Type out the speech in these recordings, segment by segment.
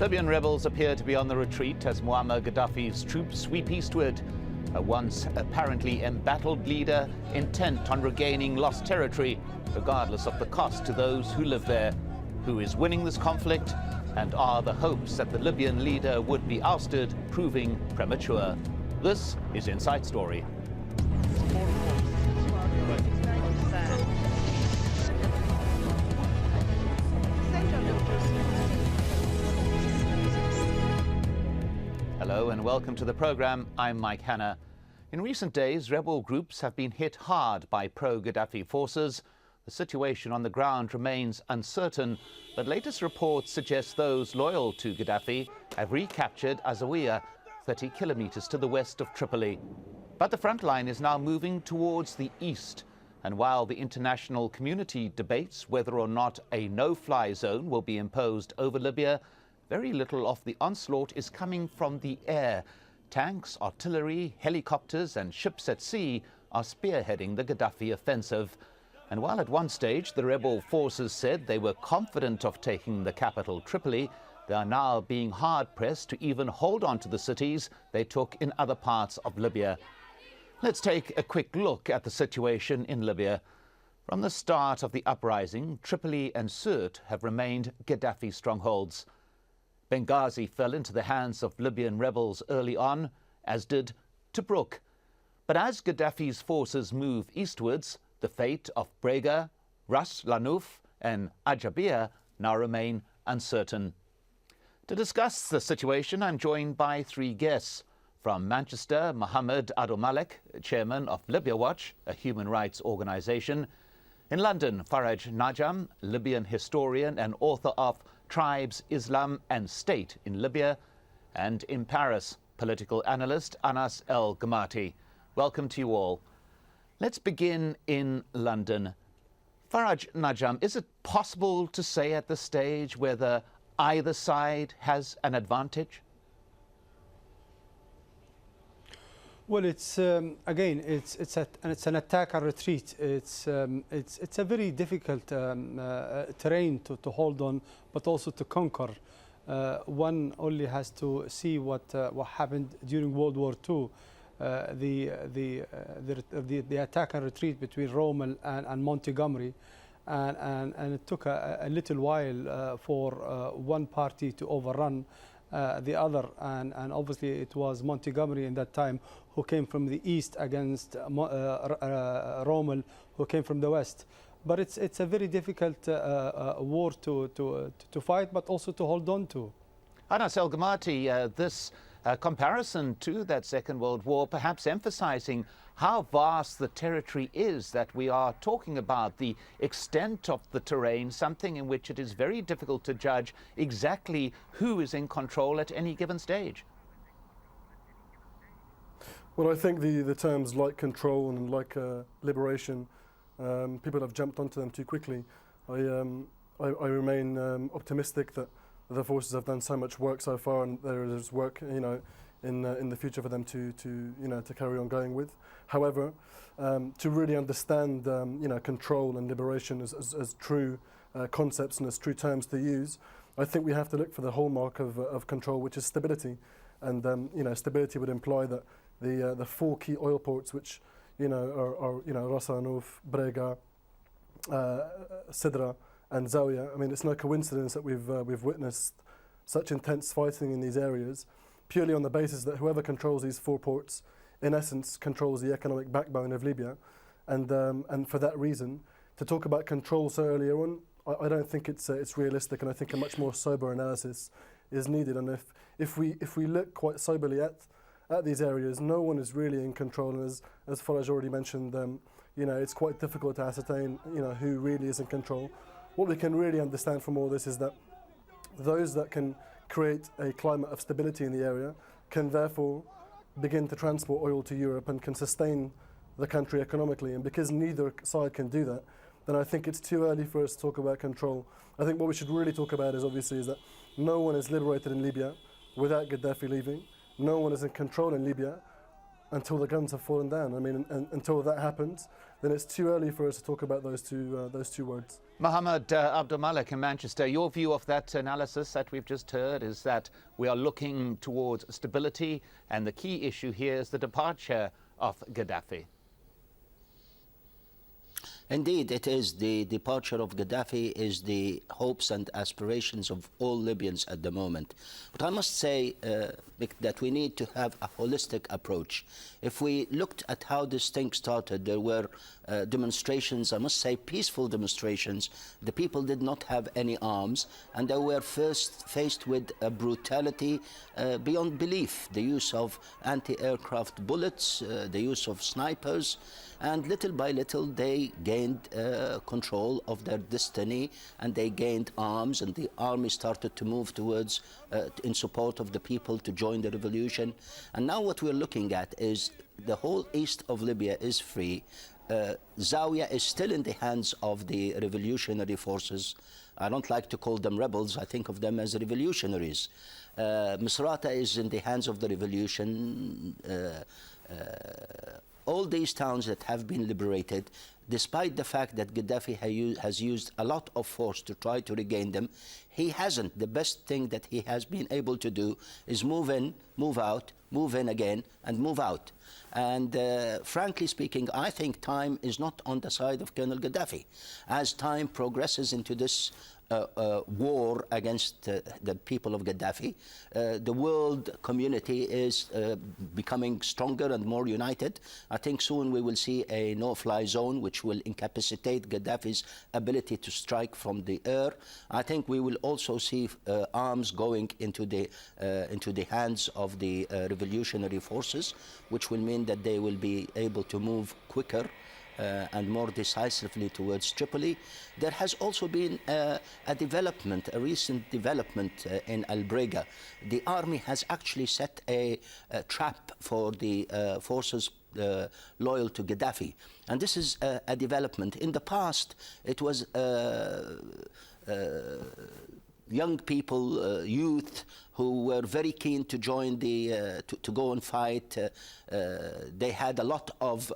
Libyan rebels appear to be on the retreat as Muammar Gaddafi's troops sweep eastward. A once apparently embattled leader intent on regaining lost territory, regardless of the cost to those who live there. Who is winning this conflict? And are the hopes that the Libyan leader would be ousted proving premature? This is Inside Story. Hello and welcome to the program. I'm Mike Hanna. In recent days, rebel groups have been hit hard by pro-Gaddafi forces. The situation on the ground remains uncertain, but latest reports suggest those loyal to Gaddafi have recaptured Azzawiya, 30 kilometers to the west of Tripoli. But the front line is now moving towards the east, and while the international community debates whether or not a no-fly zone will be imposed over Libya, very little of the onslaught is coming from the air. Tanks, artillery, helicopters and ships at sea are spearheading the Gaddafi offensive. And while at one stage the rebel forces said they were confident of taking the capital Tripoli, they are now being hard-pressed to even hold on to the cities they took in other parts of Libya. Let's take a quick look at the situation in Libya. From the start of the uprising, Tripoli and Sirte have remained Gaddafi strongholds. Benghazi fell into the hands of Libyan rebels early on, as did Tobruk. But as Gaddafi's forces move eastwards, the fate of Brega, Ras Lanuf and Azzawiya now remain uncertain. To discuss the situation, I'm joined by three guests. From Manchester, Mohammed Abdulmalek, chairman of Libya Watch, a human rights organization. In London, Faraj Najam, Libyan historian and author of Tribes, Islam and State in Libya. And in Paris, political analyst Anas el-Gomati. Welcome to you all. Let's begin in London. Faraj Najam, is it possible to say at this stage whether either side has an advantage? Well, it's again, it's an attack and retreat. It's a very difficult terrain to hold on, but also to conquer. One only has to see what happened during World War II, the attack and retreat between Rommel and Montgomery, and it took a little while for one party to overrun the other, and obviously it was Montgomery in that time who came from the east against Rommel, who came from the west. But it's a very difficult war to fight, but also to hold on to. Anas el-Gomati, this comparison to that Second World War, perhaps emphasizing how vast the territory is that we are talking about, the extent of the terrain, something in which it is very difficult to judge exactly who is in control at any given stage. Well, I think the terms like control and like liberation, people have jumped onto them too quickly. I remain optimistic that the forces have done so much work so far, and there is work, in the future for them to carry on going with. However, to really understand, control and liberation as true concepts and as true terms to use, I think we have to look for the hallmark of control, which is stability. And stability would imply that the four key oil ports, which are Ras Lanuf, Brega, Sidra, and Zawiya. I mean, it's no coincidence that we've witnessed such intense fighting in these areas, purely on the basis that whoever controls these four ports, in essence, controls the economic backbone of Libya, and for that reason, to talk about control so early on, I don't think it's realistic, and I think a much more sober analysis is needed. And if we look quite soberly at these areas, no one is really in control, and as Faraj already mentioned, it's quite difficult to ascertain, who really is in control. What we can really understand from all this is that those that can create a climate of stability in the area can therefore begin to transport oil to Europe and can sustain the country economically. And because neither side can do that, then I think it's too early for us to talk about control. I think what we should really talk about is that no one is liberated in Libya without Gaddafi leaving. No one is in control in Libya until the guns have fallen down. I mean, until that happens, then it's too early for us to talk about those two words. Mohammed Abdul Malik in Manchester, your view of that analysis that we've just heard is that we are looking towards stability, and the key issue here is the departure of Gaddafi. Indeed, it is. The departure of Gaddafi is the hopes and aspirations of all Libyans at the moment. But I must say that we need to have a holistic approach. If we looked at how this thing started, there were demonstrations, I must say peaceful demonstrations. The people did not have any arms, and they were first faced with a brutality beyond belief. The use of anti-aircraft bullets, the use of snipers, and little by little they gained control of their destiny, and they gained arms, and the army started to move towards in support of the people to join the revolution. And now what we're looking at is the whole east of Libya is free. Zawiya is still in the hands of the revolutionary forces. I don't like to call them rebels, I think of them as revolutionaries. Misrata is in the hands of the revolution. All these towns that have been liberated, despite the fact that Gaddafi has used a lot of force to try to regain them, he hasn't. The best thing that he has been able to do is move in, move out, move in again, and move out. And frankly speaking, I think time is not on the side of Colonel Gaddafi. As time progresses into this war against the people of Gaddafi, the world community is becoming stronger and more united. I think soon we will see a no-fly zone which will incapacitate Gaddafi's ability to strike from the air. I think we will also see arms going into the hands of the revolutionary forces, which will mean that they will be able to move quicker and more decisively towards Tripoli. There has also been a recent development in Al-Brega. The army has actually set a trap for the forces loyal to Gaddafi. And this is a development. In the past, it was young people, youth, who were very keen to join to go and fight. They had a lot of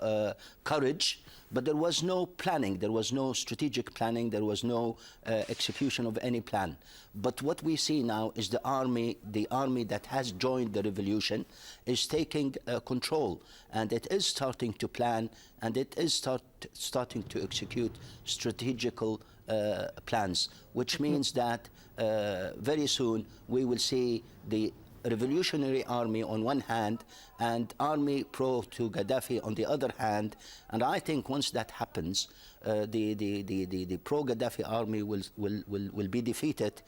courage, but there was no planning, there was no strategic planning, there was no execution of any plan. But what we see now is the army that has joined the revolution is taking control, and it is starting to plan, and it is starting to execute strategical plans, which means that very soon we will see the revolutionary army on one hand and army pro to Gaddafi on the other hand. And I think once that happens, the pro-Gaddafi army will be defeated,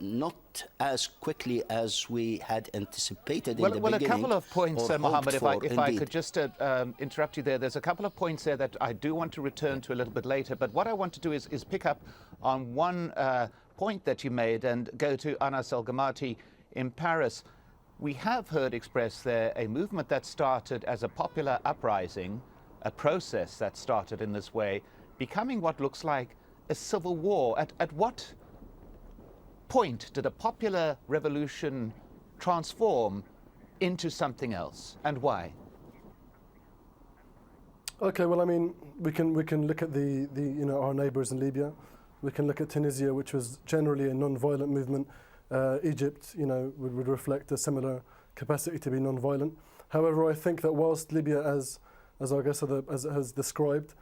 not as quickly as we had anticipated in the beginning. Well, a couple of points, Mohammed, if I could just interrupt you there. There's a couple of points there that I do want to return to a little bit later, but what I want to do is pick up on one point that you made and go to Anas el-Gomati in Paris. We have heard expressed there a movement that started as a popular uprising, a process that started in this way, becoming what looks like a civil war. At what point did a popular revolution transform into something else, and why? Okay, well, I mean, we can look at our neighbours in Libya. We can look at Tunisia, which was generally a non-violent movement. Egypt, would reflect a similar capacity to be non-violent. However, I think that whilst Libya, as I guess has described,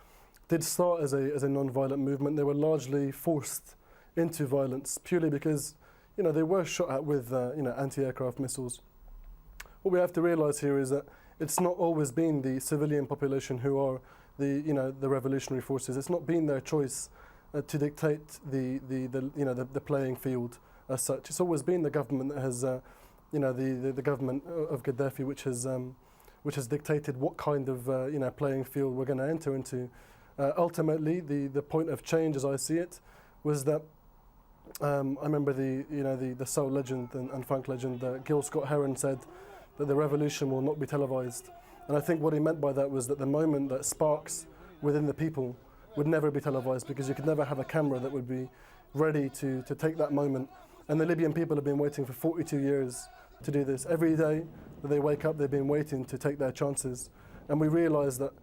did start as a non-violent movement, they were largely forced into violence purely because, they were shot at with, anti-aircraft missiles. What we have to realise here is that it's not always been the civilian population who are the revolutionary forces. It's not been their choice to dictate the playing field as such. It's always been the government that has, the government of Gaddafi, which has dictated what kind of playing field we're going to enter into. Ultimately, the point of change, as I see it, was that I remember the soul legend and funk legend Gil Scott-Heron said that the revolution will not be televised, and I think what he meant by that was that the moment that sparks within the people would never be televised, because you could never have a camera that would be ready to take that moment. And the Libyan people have been waiting for 42 years to do this. Every day that they wake up, they've been waiting to take their chances. And we realise that,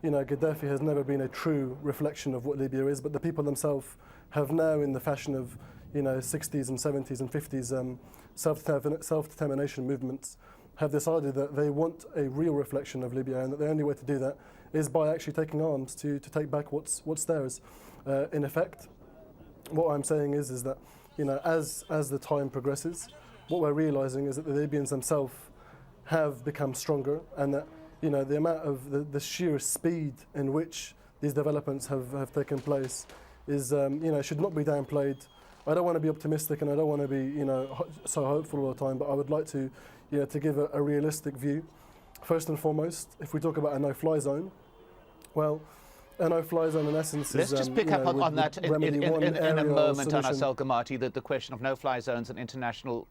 Gaddafi has never been a true reflection of what Libya is, but the people themselves have now, in the fashion of, 60s and 70s and 50s self-determination movements, have decided that they want a real reflection of Libya, and that the only way to do that is by actually taking arms to take back what's theirs. In effect, what I'm saying is that, as the time progresses, what we're realising is that the Libyans themselves have become stronger, and that the amount of the sheer speed in which these developments have taken place is should not be downplayed. I don't want to be optimistic, and I don't want to be so hopeful all the time, but I would like to to give a realistic view. First and foremost, if we talk about a no-fly zone, well, a no-fly zone in essence Let's is... just pick up on that in a moment, Anas el-Gomati, the question of no-fly zones and international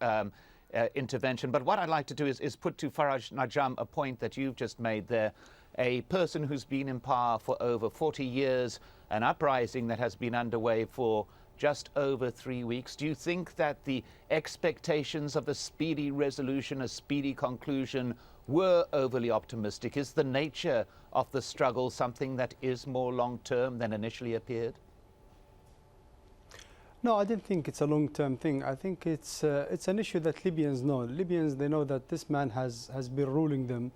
intervention. But what I'd like to do is put to Faraj Najam a point that you've just made there. A person who's been in power for over 40 years, an uprising that has been underway for just over 3 weeks. Do you think that the expectations of a speedy resolution, a speedy conclusion, were overly optimistic? Is the nature of the struggle something that is more long-term than initially appeared? No, I don't think it's a long-term thing. I think it's an issue that Libyans know. Libyans, they know that this man has been ruling them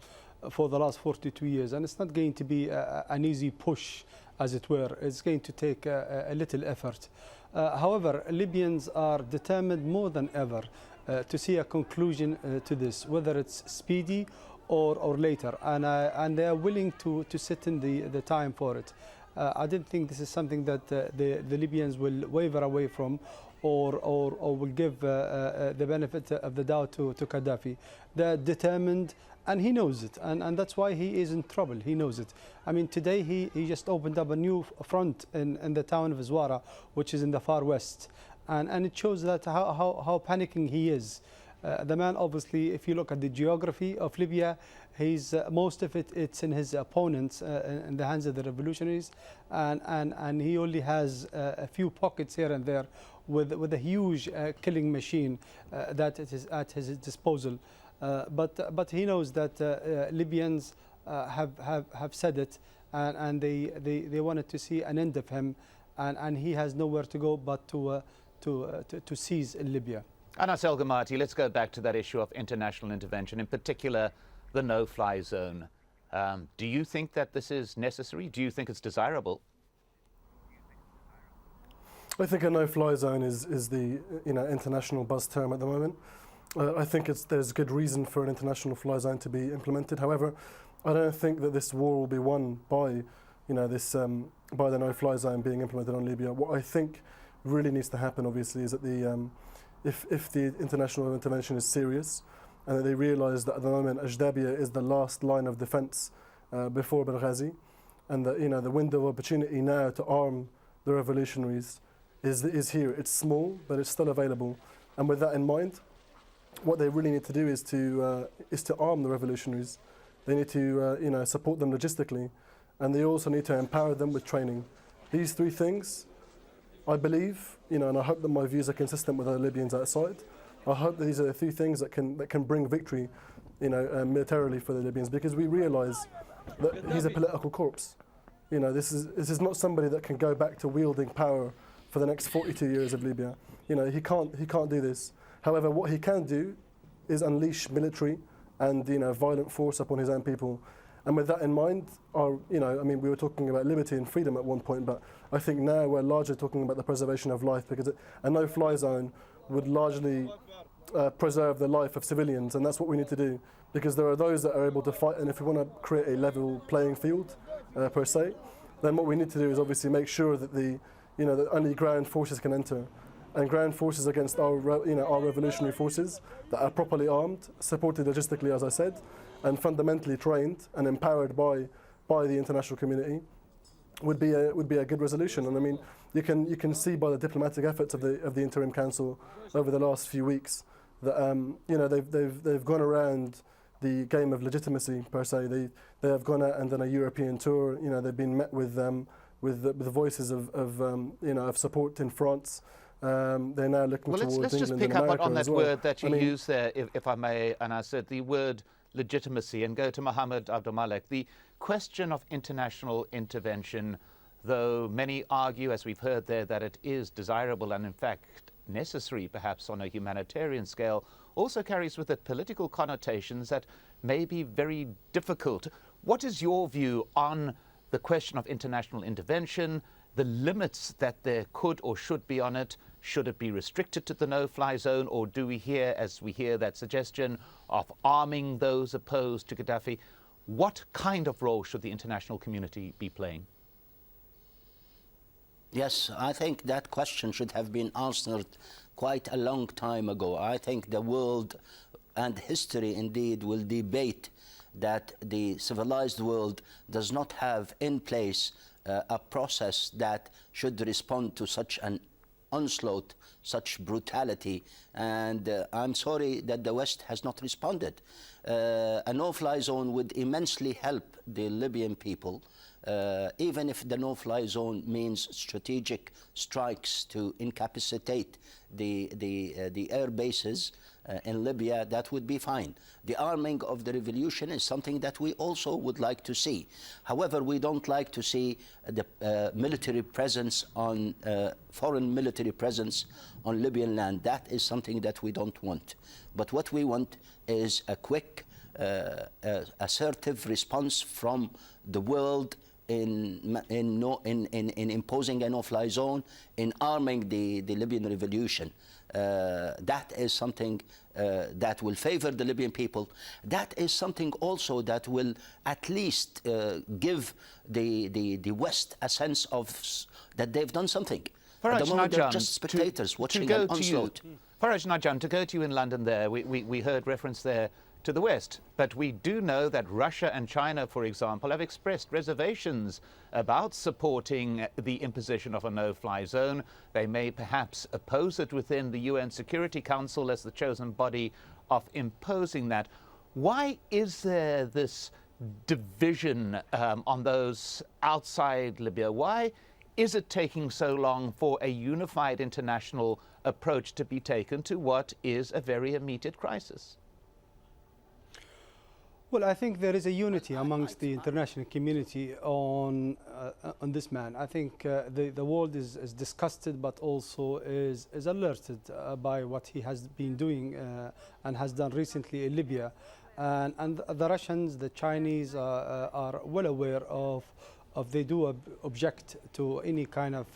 for the last 42 years, and it's not going to be an easy push, as it were. It's going to take a little effort. However, Libyans are determined more than ever to see a conclusion to this, whether it's speedy or later, and they are willing to sit in the time for it. I don't think this is something that the Libyans will waver away from, or will give the benefit of the doubt to Gaddafi. They're determined, and he knows it, and that's why he is in trouble. He knows it. I mean, today he just opened up a new front in the town of Zawara, which is in the far west, and it shows that how panicking he is. The man, obviously, if you look at the geography of Libya, he's most of it's in his opponents, in the hands of the revolutionaries, and he only has a few pockets here and there with a huge killing machine that it is at his disposal. But he knows that Libyans have said it, and they wanted to see an end of him, and he has nowhere to go but to seize in Libya. Anas el-Gomati, let's go back to that issue of international intervention, in particular the no-fly zone. Do you think that this is necessary? Do you think it's desirable? I think a no-fly zone is the international buzz term at the moment. I think there's good reason for an international fly zone to be implemented. However, I don't think that this war will be won by by the no-fly zone being implemented on Libya. What I think really needs to happen, obviously, is that if the international intervention is serious, and that they realise that at the moment Azzawiya is the last line of defence before Benghazi, and that the window of opportunity now to arm the revolutionaries is here. It's small, but it's still available. And with that in mind, what they really need to do is to arm the revolutionaries. They need to support them logistically, and they also need to empower them with training. These three things, I believe, and I hope that my views are consistent with the Libyans outside. I hope that these are the three things that can bring victory, militarily for the Libyans, because we realise that he's a political corpse. This is not somebody that can go back to wielding power for the next 42 years of Libya. He can't do this. However, what he can do is unleash military and violent force upon his own people. And with that in mind, we were talking about liberty and freedom at one point, but I think now we're largely talking about the preservation of life, because a no-fly zone would largely preserve the life of civilians, and that's what we need to do, because there are those that are able to fight, and if we want to create a level playing field, per se, then what we need to do is obviously make sure that that only ground forces can enter, and ground forces against our revolutionary forces that are properly armed, supported logistically, as I said, and fundamentally trained and empowered by the international community, would be a good resolution. And I mean, you can see by the diplomatic efforts of the interim council over the last few weeks that they've gone around the game of legitimacy, per se. They have gone out and done a European tour. They've been met with the voices of support in France. They're now looking Well, towards let's just England pick and up America on that as well. word that you I mean, used there, if I may, and I said the word legitimacy, and go to Mohammed Abdul Malek. The question of international intervention, though many argue, as we've heard there, that it is desirable and in fact necessary perhaps on a humanitarian scale, also carries with it political connotations that may be very difficult. What is your view on the question of international intervention, the limits that there could or should be on it? Should it be restricted to the no-fly zone, or do we hear, as we hear that suggestion of arming those opposed to Gaddafi? What kind of role should the international community be playing? Yes, I think that question should have been answered quite a long time ago. I think the world and history indeed will debate that the civilized world does not have in place a process that should respond to such an onslaught, such brutality, and I'm sorry that the West has not responded. A no-fly zone would immensely help the Libyan people, even if the no-fly zone means strategic strikes to incapacitate the air bases in Libya. That would be fine. The arming of the revolution is something that we also would like to see. However, we don't like to see the military presence on foreign military presence on Libyan land. That is something that we don't want. But what we want is a quick, assertive response from the world in imposing a no-fly zone, in arming the Libyan revolution. That is something that will favor the Libyan people. That is something also that will at least give the West a sense of that they've done something. At the moment, they're just spectators watching an onslaught. Faraj Najan, to go to you in London there, we heard reference there to the West, but we do know that Russia and China, for example, have expressed reservations about supporting the imposition of a no-fly zone. They may perhaps oppose it within the UN Security Council as the chosen body of imposing that. Why is there this division on those outside Libya? Why is it taking so long for a unified international approach to be taken to what is a very immediate crisis? Well, I think there is a unity amongst the international community on this man. I think the world is disgusted, but also is alerted by what he has been doing and has done recently in Libya. And the Russians, the Chinese are well aware of they do object to any kind of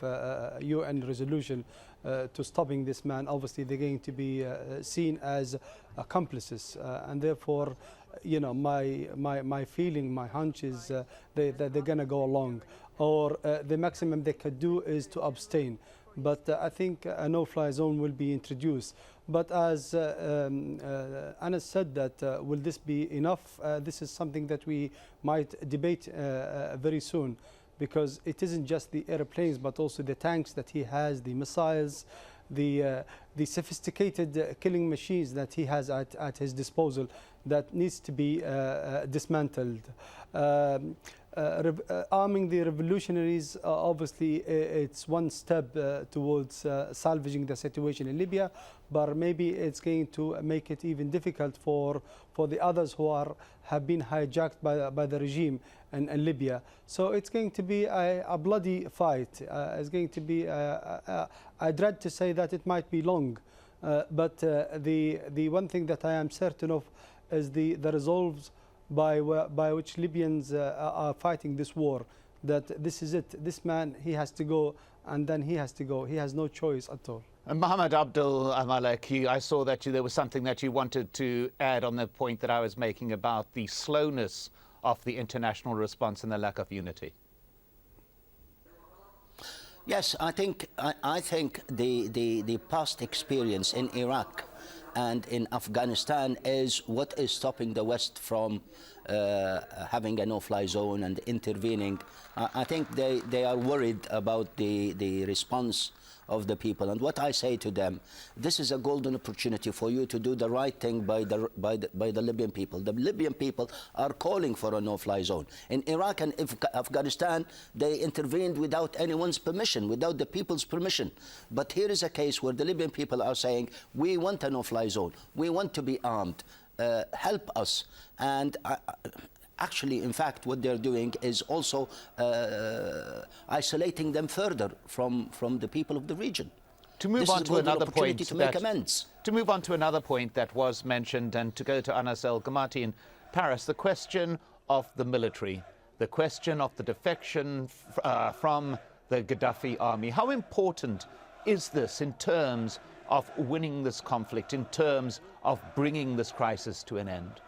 UN resolution to stopping this man. Obviously, they're going to be seen as accomplices, and therefore, you know, my feeling, my hunch is that they're going to go along, or the maximum they could do is to abstain. But I think a no-fly zone will be introduced. But as Anas said, that will this be enough? This is something that we might debate very soon, because it isn't just the airplanes, but also the tanks that he has, the missiles, the sophisticated killing machines that he has at his disposal that needs to be dismantled. Arming the revolutionaries, obviously, it's one step towards salvaging the situation in Libya, but maybe it's going to make it even difficult for the others who have been hijacked by the regime in Libya. So it's going to be a bloody fight. It's going to be, I dread to say that it might be long, but the one thing that I am certain of is the resolves by which Libyans are fighting this war, that this is it. This man, he has to go, and then he has to go. He has no choice at all. Mohammed Abdul Malek, I saw that there was something that you wanted to add on the point that I was making about the slowness of the international response and the lack of unity. Yes, I think the past experience in Iraq and in Afghanistan is what is stopping the West from having a no-fly zone and intervening. I think they are worried about the response of the people. And what I say to them, this is a golden opportunity for you to do the right thing by the Libyan people. The Libyan people are calling for a no-fly zone. In Iraq and Afghanistan, they intervened without anyone's permission, without the people's permission. But here is a case where the Libyan people are saying, we want a no-fly zone, we want to be armed, help us. And actually, in fact, what they're doing is also isolating them further from the people of the region. To move on to another point, to make amends. To move on to another point that was mentioned, and to go to Anas el-Gomati in Paris, the question of the military, the question of the defection from the Gaddafi army. How important is this in terms of winning this conflict, in terms of bringing this crisis to an end?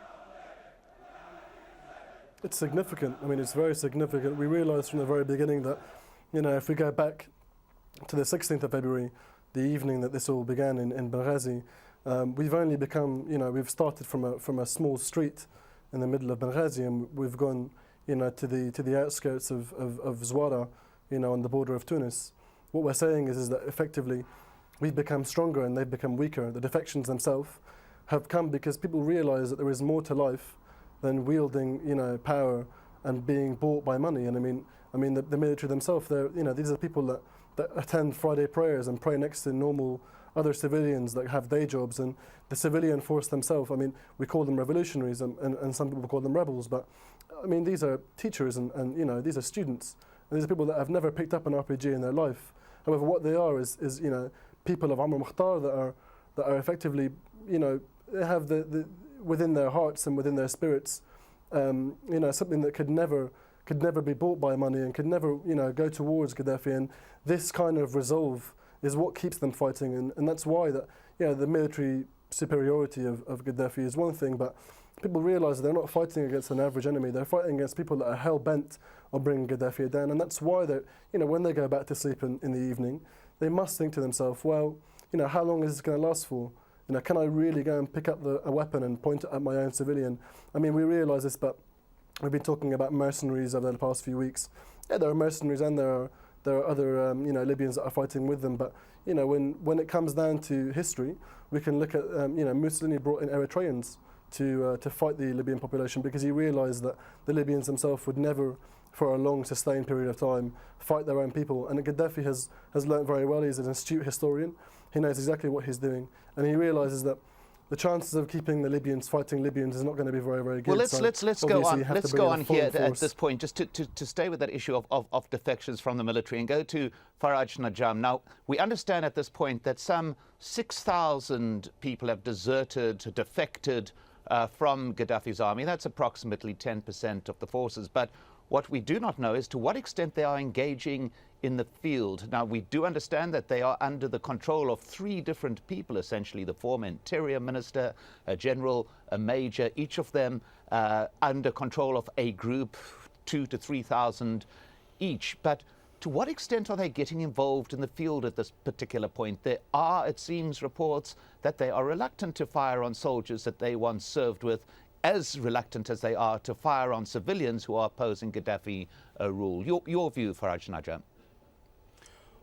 It's significant. I mean, it's very significant. We realised from the very beginning that, you know, if we go back to the 16th of February, the evening that this all began in Benghazi, we've only become, you know, we've started from a small street in the middle of Benghazi, and we've gone, you know, to the outskirts of Zawara, you know, on the border of Tunis. What we're saying is that effectively we've become stronger and they've become weaker. The defections themselves have come because people realise that there is more to life than wielding, you know, power and being bought by money. And I mean, the military themselves, they're, you know, these are people that attend Friday prayers and pray next to normal other civilians that have day jobs. And the civilian force themselves, I mean, we call them revolutionaries and some people call them rebels, but I mean, these are teachers and you know, these are students. And these are people that have never picked up an RPG in their life. However, what they are is you know, people of Amr Mukhtar that are effectively, you know, they have the within their hearts and within their spirits, you know, something that could never be bought by money and could never, you know, go towards Gaddafi. And this kind of resolve is what keeps them fighting, and that's why that, you know, the military superiority of Gaddafi is one thing, but people realise that they're not fighting against an average enemy. They're fighting against people that are hell bent on bringing Gaddafi down, and that's why they, you know, when they go back to sleep in the evening, they must think to themselves, well, you know, how long is this going to last for? You know, can I really go and pick up a weapon and point it at my own civilian? I mean, we realise this, but we've been talking about mercenaries over the past few weeks. Yeah, there are mercenaries and there are other you know, Libyans that are fighting with them. But you know, when it comes down to history, we can look at you know, Mussolini brought in Eritreans to fight the Libyan population because he realised that the Libyans themselves would never, for a long sustained period of time, fight their own people. And Gaddafi has learnt very well. He's an astute historian. He knows exactly what he's doing, and he realises that the chances of keeping the Libyans fighting Libyans is not going to be very, very good. Well, let's go on. Let's go on here at this point, just to stay with that issue of defections from the military and go to Faraj Najam. Now, we understand at this point that some 6,000 people have defected from Gaddafi's army. That's approximately 10% of the forces. But what we do not know is to what extent they are engaging in the field. Now, we do understand that they are under the control of 3 different people, essentially the former interior minister, a general, a major, each of them under control of a group, 2,000 to 3,000 each. But to what extent are they getting involved in the field at this particular point? There are, it seems, reports that they are reluctant to fire on soldiers that they once served with, as reluctant as they are to fire on civilians who are opposing Gaddafi rule. Your view, Faraj Najam?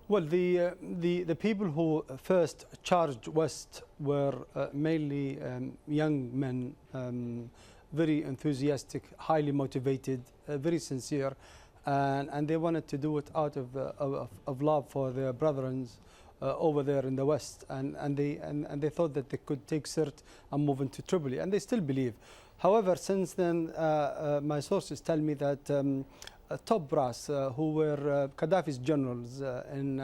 Well, the people who first charged west were mainly young men, very enthusiastic, highly motivated, very sincere, and they wanted to do it out of love for their brethren over there in the west, and they thought that they could take Sirte and move into Tripoli, and they still believe. However, since then, my sources tell me that top brass who were Gaddafi's generals in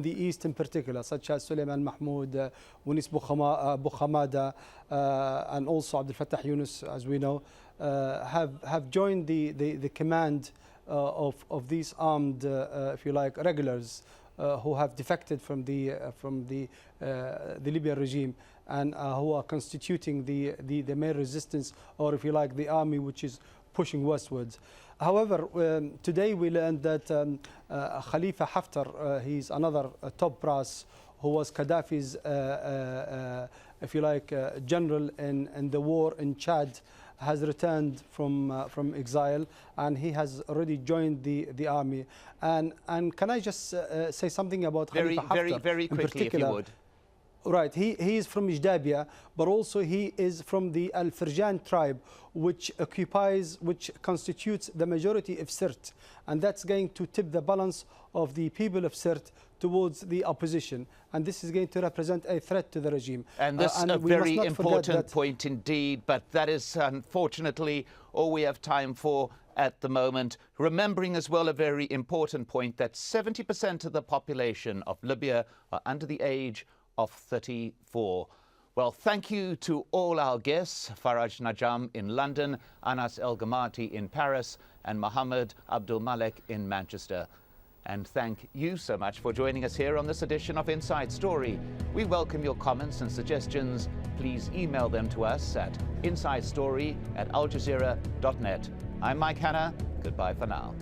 the east in particular, such as Suleiman Mahmoud, Unis Bukhamada, and also Abdel Fattah Yunus, as we know, have joined the command of these armed, if you like, regulars who have defected from the Libyan regime and who are constituting the main resistance, or if you like, the army which is pushing westwards. However, today we learned that Khalifa Haftar, he's another top brass who was Gaddafi's, if you like, general in the war in Chad, has returned from exile, and he has already joined the army. And can I just say something about Khalifa Haftar very quickly, if you would. Right, he is from Jazeera, but also he is from the Al-Firjan tribe, which constitutes the majority of Sirte, and that's going to tip the balance of the people of Sirte towards the opposition, and this is going to represent a threat to the regime. And this is a very important point indeed, but that is unfortunately all we have time for at the moment. Remembering as well a very important point that 70% of the population of Libya are under the age of 34. Well, thank you to all our guests, Faraj Najam in London, Anas el-Gomati in Paris, and Mohammed Abdul Malik in Manchester. And thank you so much for joining us here on this edition of Inside Story. We welcome your comments and suggestions. Please email them to us at insidestory@aljazeera.net. I'm Mike Hanna. Goodbye for now.